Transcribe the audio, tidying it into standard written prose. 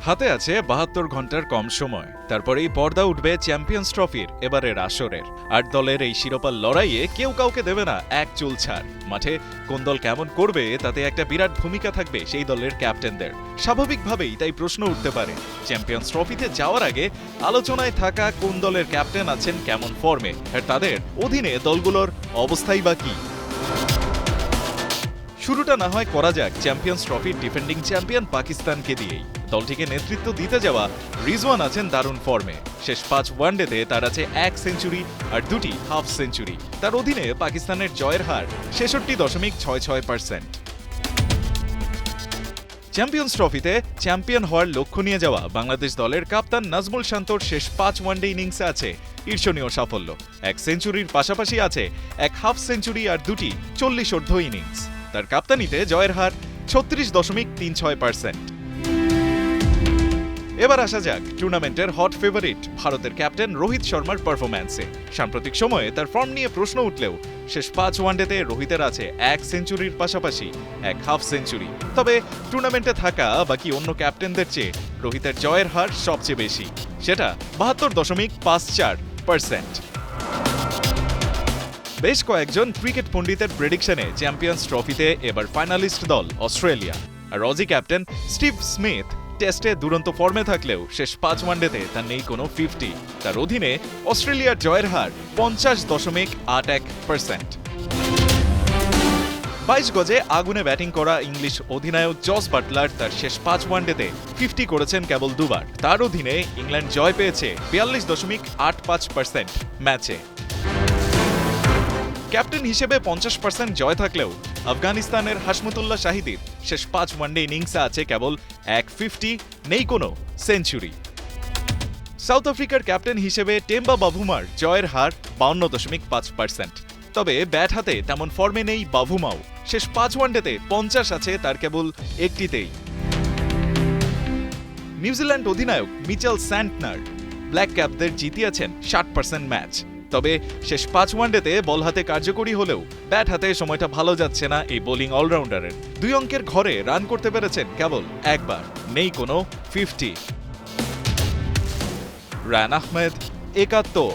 হাতে আছে ৭২ ঘন্টার কম সময়, তারপরেই পর্দা উঠবে চ্যাম্পিয়ন্স ট্রফির এবারের আসরের। ৮ দলের এই শিরোপার লড়াইয়ে কেউ কাউকে দেবে না এক চুল ছাড়। মাঠে কোন দল কেমন করবে তাতে একটা বিরাট ভূমিকা থাকবে সেই দলের ক্যাপ্টেনদের। স্বাভাবিকভাবেই তাই প্রশ্ন উঠতে পারে, চ্যাম্পিয়ন্স ট্রফিতে যাওয়ার আগে আলোচনায় থাকা কোন দলের ক্যাপ্টেন আছেন কেমন ফর্মে, আর তাদের অধীনে দলগুলোর অবস্থাই বা কি। শুরুটা না হয় করা যাক চ্যাম্পিয়ন্স ট্রফির ডিফেন্ডিং চ্যাম্পিয়ন পাকিস্তানকে দিয়েই। দলটিকে নেতৃত্ব দিতে যাওয়া রিজওয়ান আছেন দারুণ ফর্মে। শেষ ৫ ওয়ানডেতে তার আছে ১ সেঞ্চুরি আর ২টি হাফ সেঞ্চুরি। তার অধীনে পাকিস্তানের জয়ের হার ৬৬.৬৬%। চ্যাম্পিয়ন্স ট্রফিতে চ্যাম্পিয়ন হওয়ার লক্ষ্য নিয়ে যাওয়া বাংলাদেশ দলের কাপ্তান নাজমুল শান্তর শেষ ৫ ওয়ানডে ইনিংসে আছে ঈর্ষণীয় সাফল্য। ১ সেঞ্চুরির পাশাপাশি আছে ১ হাফ সেঞ্চুরি আর ২টি ৪০ ইনিংস। তার কাপ্তানিতে জয়ের হার ৩৬.৩৬%। এবার আসা যাক টুর্নামেন্টের হট ফেভারিট ভারতের ক্যাপ্টেন রোহিত শর্মার পারফরম্যান্সে। সাম্প্রতিক সময়ে তার ফর্ম নিয়ে প্রশ্ন উঠলেও শেষ ৫ ওয়ানডেতে রোহিতের আছে ১ সেঞ্চুরির পাশাপাশি ১ হাফ সেঞ্চুরি। তবে টুর্নামেন্টে থাকা বাকি অন্য ক্যাপ্টেনদের চেয়ে রোহিতের জয়ের হার সবচেয়ে বেশি, সেটা ৭২.৫৪%। বেশ কয়েকজন ক্রিকেট পণ্ডিতের প্রেডিকশনে চ্যাম্পিয়ন্স ট্রফিতে এবার ফাইনালিস্ট দল অস্ট্রেলিয়া। আর অজি ক্যাপ্টেন স্টিভ স্মিথ টেস্টে দুরন্ত ফর্মে থাকলেও শেষ ৫ ওয়ানডেতে তার নেই কোনো 50। তার অধীনে অস্ট্রেলিয়ার জয়ের হার ৫০.৮১%। ২২ গজে আগুনে ব্যাটিং করা ইংলিশ অধিনায়ক জস বাটলার তার শেষ ৫ ওয়ানডেতে 50 করেছেন কেবল দুবার। তার অধীনে ইংল্যান্ড জয় পেয়েছে ৪২.৮৫% ম্যাচে। ক্যাপ্টেন হিসেবে ৫০% জয় থাকলেও আফগানিস্তানের হাশমতুল্লাহ শাহিদির শেষ ৫ ওয়ানডে ইনিংসে আছে কেবল ১ 50, নেই কোনো সেঞ্চুরি। সাউথ আফ্রিকার ক্যাপ্টেন হিসেবে টেম্বা বাভুমার জয়ের হার ৫২.৫%। তবে ব্যাট হাতে তেমন ফর্মে নেই বাভুমাও। শেষ ৫ ওয়ানডেতে ৫০ আছে তার কেবল একটিতেই। নিউজিল্যান্ড অধিনায়ক মিচেল স্যান্টনার ব্ল্যাক ক্যাপদের জিতিয়েছেন ৬০% ম্যাচ। তবে শেষ ৫ ওয়ানডেতে বল হাতে কার্যকরী হলেও ব্যাট হাতে সময়টা ভালো যাচ্ছে না এই বোলিং অলরাউন্ডারের। ২ অঙ্কের ঘরে রান করতে পেরেছেন কেবল একবার, নেই কোনো 50। রায়হান আহমেদ, একাত্তর।